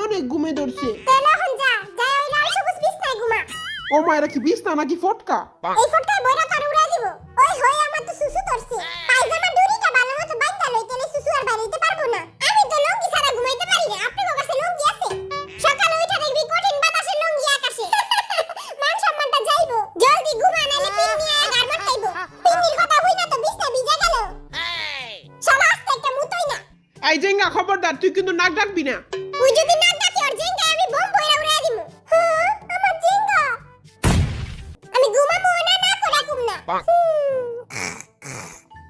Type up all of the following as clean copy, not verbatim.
অনেক ঘুমে ধরছে। তাহলে এখন যা ওই লাল সবুজ বিছনায় ঘুমা। ও মা, এটা কি বিছনা নাকি ফটকা? এই ফটকায় বইরা তোর উড়াই দিব। ওই হই আমার তো সুসু ধরছে। পায়জামা দড়িটা ভালো মতো বাইন্ধা লই, তাহলে সুসু আর বাইরে পারবো না। আমি তো লুঙ্গি ছাড়া ঘুমাইতে পারি না। আপনার কাছে লুঙ্গি আছে? সকালে উঠে দেখবি কঠিন বাতাসে লুঙ্গি আকাশে। মান সম্মানটা যাইবো। জলদি ঘুমা, নাইলে পিন নিয়ে গারমট খাইবো। পিন্নির কথা হই না তো বিছনা ভিজে গেল। শালা আস্তে একটা মুতই না। এই জেঙ্গা, খবরদার, তুই কিন্তু নাক ডাকবি না। ওই যদি নাক ডাকি ওর জেঙ্গায় আমি বম বইরা উড়াই দিমু। হ্যাঁ, আমার জেঙ্গা। আমি ঘুমামু না করে ঘুম না।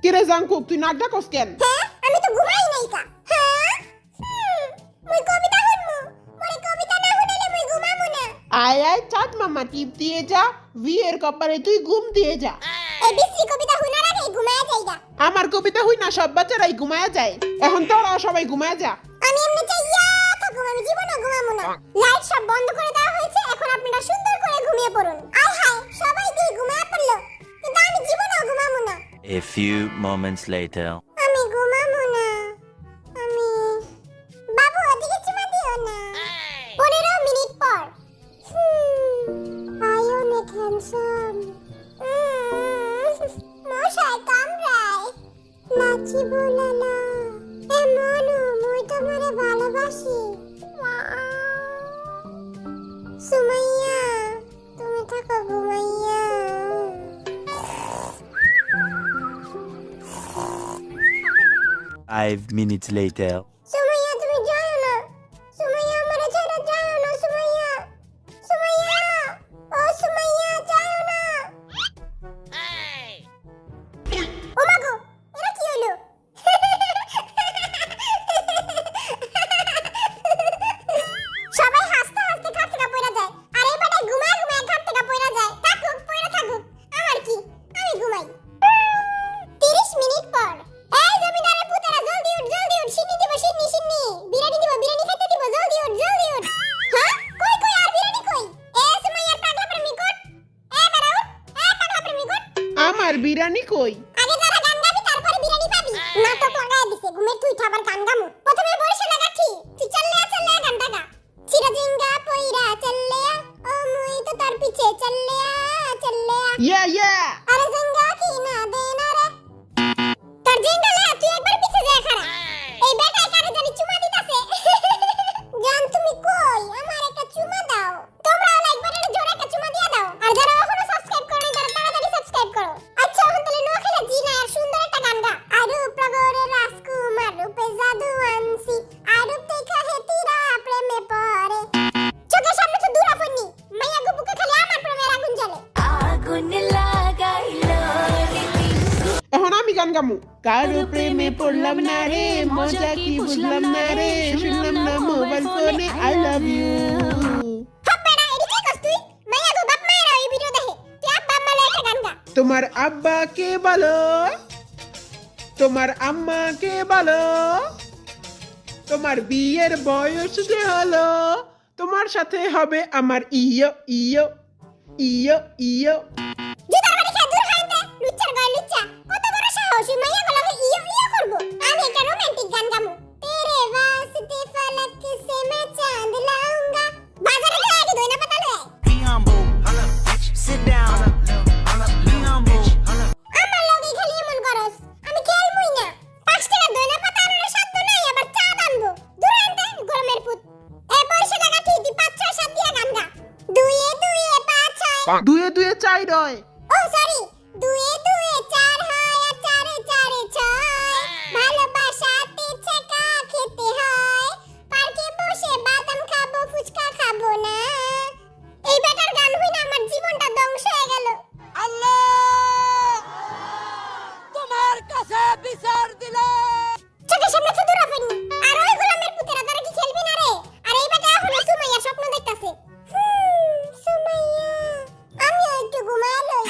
কিরে জাঙ্কুক, তুই নাক ডাকস কেন? হ্যাঁ, আমি তো ঘুমাই নাই কা। হ্যাঁ, মুই কবিতা শুনমু। মোরে কবিতা না শুনাইলে মুই ঘুমামু না। আয় আয় চাঁদ মামা টিপ দিয়ে যা, বিয়ের কপালে তুই ঘুম দিয়ে যা। এই বিশ্রী কবিতা শুনার আগে ঘুমায়া যাইগা। আমার কবিতা হই না, সব বাচ্চারাই ঘুমায়া যায়। এখন তোরাও সবাই ঘুমায়া যা। আমি এমনি চাইয়া থাকুম, আমি জীবনও ঘুমামু না। লাইট সব বন্ধ করে দেওয়া হয়েছে, এখন আপনারা সুন্দর করে ঘুমিয়ে পড়ুন। আয় হায়, সবাই দিয়ে ঘুমায়া পড়লো, কিন্তু আমি জীবনও ঘুমামু না। A few moments later. আমি ঘুমামু না। আমি বাবু ওদিকে চুমা দিও না। 15 মিনিট পর। আই অনেক হ্যান্ডসাম। মশাই কামড়ায়। লাচি বোলালা। এ মনু, মুই তোমারে ভালোবাসি। সুমাইয়া, তুমি থাকো ঘুমাইয়া। 5 minutes later. সুমাইয়া, তুমি যাও না। সুমাইয়া, আমারে ছেড়ে যাও না। সুমাইয়া, সুমাইয়া, ও সুমাইয়া, যাও না। ও মা গো, এটা কি হলো? সবাই হাসতে হাসতে ঘাট থেকে পড়ে যায়, আর এই বেটায় ঘুমায় ঘুমায় ঘাট থেকে পড়ে যায়। থাকুক, পড়ে থাকুক, আমার কি, আমি ঘুমাই। 30 মিনিট পর। এই জমিদারের পুতেরা, জলদি উঠ, সিন্নি দিব, সিন্নি। বিরিয়ানি দিব, বিরিয়ানি খেতে দিব, জলদি উঠ। হ্যাঁ, কই আর বিরিয়ানি কই? এ সুমাইয়ার পাগলা প্রেমিক উঠ। এ বেটা উঠ, পাগলা প্রেমিক উঠ। আমার বিরিয়ানি কই? আগে যারা গান গাবি তারপরে বিরিয়ানি পাবি। নাটক লাগায় দিছে, ঘুমের তুই আবার গান গামু। প্রথমে বরিশাল লাগাচ্ছি, তুই চল্লে গানটা গা। চিরজিঙ্গা পইরা চল্লে, ও মুই তো তার পিছে চল্লে। ইয়া আরে জিঙ্গা কি না দে না রে। তোর জিঙ্গা লে, তুই একবার পিছে যা খারা। এই বেটায় কারে জানি চুমা দিতাছে। জান তুমি কই? আমার একটা চুমা দাও। তোমরা একবার এটা জোরে একটা চুমা দিয়া দাও। আর যারা এখনো সাবস্ক্রাইব করো নাই, তারা তাড়াতাড়ি সাবস্ক্রাইব করো। আচ্ছা, এখন তাহলে নোয়াখালী জিনা আর সুন্দর একটা গান গা। আরূপ প্রগরে রাজকুমার রূপে জাদু আনছি, আরূপ দেখা হেতিরা প্রেমে পড়ে। চোখের সামনে তো দূরা ফনি, মাইয়া গো বুকে খালি আমার প্রেমের আগুন জ্বলে। আগুন লাগাইলো এখন আমি গান গামু। কারো প্রেমে পড়লাম না রে, মজা কি বুঝলাম না রে, শুনলাম না মোবাইল ফোনে আই লাভ ইউ। হাপ্পাড়া, এডি কি করছ তুই? মাইয়া গো বাপ মায়েরা এই ভিডিও দেখে। তুই আব্বা আম্মা লয়ে একটা গান গা। তোমার আব্বাকে বলো, তোমার আম্মাকে বলো, তোমার বিয়ের বয়স যে হলো, তোমার সাথে হবে আমার ইয়ো। জুতার বাড়ি খেয়ে দূর হাইতে, লুচ্চার গায়ে লুচ্চা। কত বড় সাহস, ওই মাইয়া গো লাগে ইয়ো করবো। আমি একটা রোমান্টিক গান গামু। তেরে वास्ते फलक से मैं चांद लाऊंगा। বাজারে গিয়ে আগে দইনা পাতা লয়ে আয়। Be humble. Sit down. Be humble. আমার লগে খালি এমন করস, আমি খেলমুই না। 5 টাকা দইনা পাতা আনার সাধ্য নাই, আবার চা আনবো। দূর আনতে গরমের পুত। এ পয়সা লাগা ঠিক দি 5 6 7 দিয়া গান গা। দুয়ে 5 6। দুয়ে দুয়ে চাই রয়। ও সরি, দুয়ে 4 হয় আর 4 4 6। ভালোবাসাতে ছেকা খেতে হয়, পার্কে বসে বাদাম খাবো, ফুচকা খাবো না। এই বেটার গান হই না, আমার জীবনটা ধ্বংস হয়ে গেল। আল্লাহ তোমার কাছে বিচার দিলে চোখের সামনে তো দূরা ফেনি। আর ওই গোলামের পুতেরা, তারা কি খেলবি না রে? আর এই বেটা এখনো সুমাইয়া স্বপ্ন দেখতাছে। সুমাইয়া, আমিও একটু ঘুমায় লই।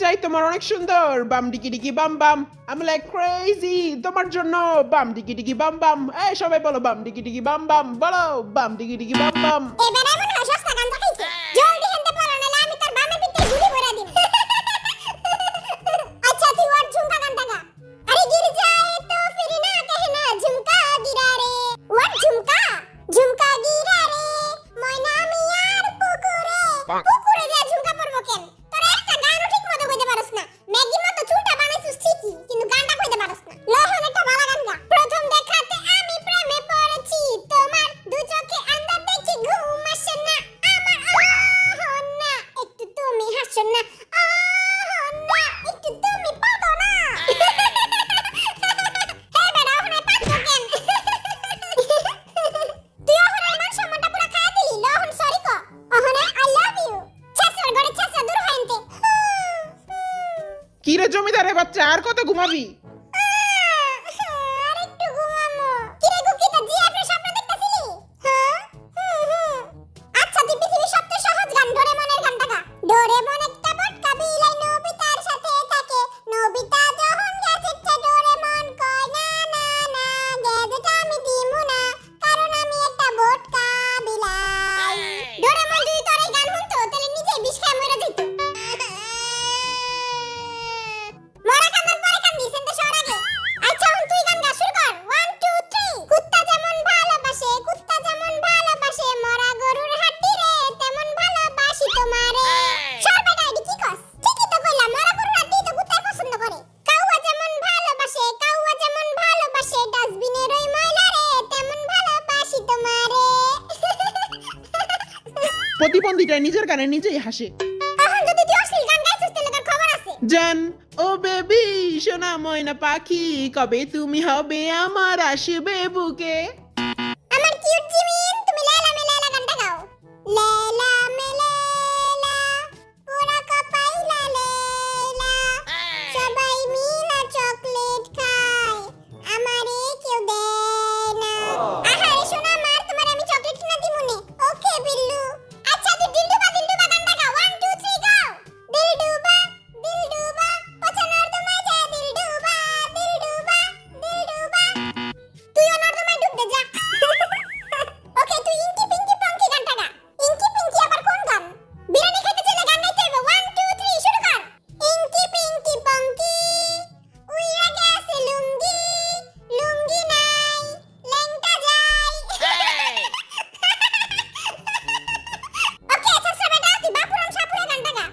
চাই তোমার অনেক সুন্দর বাম ডিকি ডিকি বাম বাম আমি লাইক ক্রেজি তোমার জন্য বাম ডিকি ডিকি বাম বাম এই সবাই বলো বাম ডিকি ডিকি বাম বাম বলো বাম ডিকি ডিকি বাম বাম এবারে মনে হয় সস্তা গাঞ্জা খাইছে জলদি হেনতে পড়ো নালে আমি তোর বামের ভিতরে গুলি ভরে দিম আচ্ছা তুই ওর ঝুমকা গানটা গা আরে গির যায় তো ফির না कहना ঝুমকা গিরা রে ওর ঝুমকা ঝুমকা গিরা রে ময়না মিয়ার পুকুরে পুকুরে যা ঝুমকা পড়বো কেন তোর একটা গানও ঠিক মতো কইতে পারছ না ম্যাগির মতো চুলটা বানাইছিস ঠিকই কিন্তু গানটা কইতে পারছ না লহন একটা ভালো গান গা প্রথম দেখাতে আমি প্রেমে পড়েছি তোমার দু চোখে আন্দাজ দেখি ঘুম আসে না আমার না একটু তুমি হাসো না না একটু তুমি পাদো না হে বেড়া ওখানে পাদো কেন তুই ওখানে মান সম্মানটা পুরো খায় দিলি লহন সরি কো ওখানে আই লাভ ইউ ছাসর গড়ে ছাসা দূর হইতে কি রে জমিদারের বাচ্চা আর কত ঘুমাবি আরেকটু ঘুমামো কিরে গুকিটা জিএফের স্বপ্ন দেখতাছিলি হ্যাঁ আচ্ছা তুই পৃথিবীর সবচেয়ে সহজ গান ডোরেমনের গানটা গা ডোরেমন একটা বটকা বিলাই নবিতার সাথে থাকে নবিতা যখন গ্যাজেটটা ডোরেমন কয় না না না গ্যাজেট আমি দিমু না কারণ আমি একটা বটকা বিলাই ডোরেমন যদি তোর এই গান শুনতো তাহলে নিজেই বিষ খেয়ে মরে যেত মরা কান্দার পরে কান্দি সেন্তে শহর আগে আচ্ছা এখন তুই গান গা শুরু কর 1 2 3 কুত্তা যেমন ভালোবাসে মরা গরুর হাড্ডি রে তেমন ভালোবাসি তোমারে সর বেটা এডি কি কস ঠিকই তো কইলাম মরা গরুর হাড্ডি তো কুত্তাই পছন্দ করে কাউয়া যেমন ভালোবাসে ডাস্টবিনের ওই ময়লা রে তেমন ভালোবাসি তোমারে প্রতিবন্ধীটা নিজের গানে নিজেই হাসে এখন যদি তুই অশ্লীল গান গাইছিস তাহলে তোর খবর আছে জান ও বেবি সোনা ময়না পাখি কবে তুমি হবে আমার আসবে বুকে আমার কিউট জিমিন তুমি লেলা মে লেলা গানটা গাও লেলা মে লেলা পুরা কপাইলা লেলা সবাই মিলা চকলেট খায় আমারে কেউ দেয় না আহারে সোনা মার তোমার আমি চকলেট কিনা দিমুনে ওকে বিল্লু আচ্ছা তুই দিলডুবা গানটা গাও 1 2 3 গাও দিলডুবা পছানোর তোমায় যা দিলডুবা তুই ওনার তোমায় ডুব দে যা ওকে তুই ইনকি পিঙ্কি পঙ্কি গানটা গা ইনকি পিঙ্কি আবার কোন গান বিরিয়ানি খেতে চলে গান গাইতে হবে 1 2 3 শুরু কর ইনকি পিঙ্কি পঙ্কি উইরা গেছে লুঙ্গি লুঙ্গি নাই লেংটা যাই ওকে আচ্ছা বেটা তুই বাপুরাম সাপুরা গানটা গা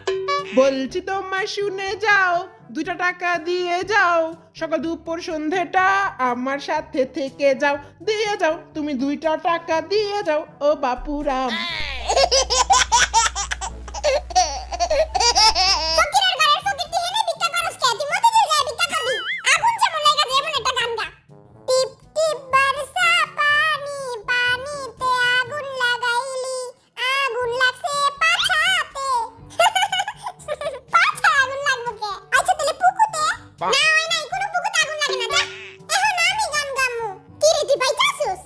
বলছি তোমায় শুনে যাও 2 টাকা দিয়ে যাও সকাল দুপুর সন্ধ্যেটা আমার সাথে থেকে যাও দিয়ে যাও তুমি 2 টাকা দিয়ে যাও ও বাপুরাম ফকিরের ঘরের ফকির তুই হেনে ভিক্ষা করস কে তুই মতে দিয়ে যায় ভিক্ষা করবি আগুন যেমন লাগা যেমন একটা গান গা টিপ টিপ বর্ষা পানি পানিতে আগুন লাগাইলি আগুন লাগছে পাছাতে পাছা আগুন লাগবে কে আচ্ছা তাহলে পুকুতে না হয় নাই কোনো পুকুতে আগুন লাগে না যা এখন আমি গান গামু কি রে তুই পাইতাছস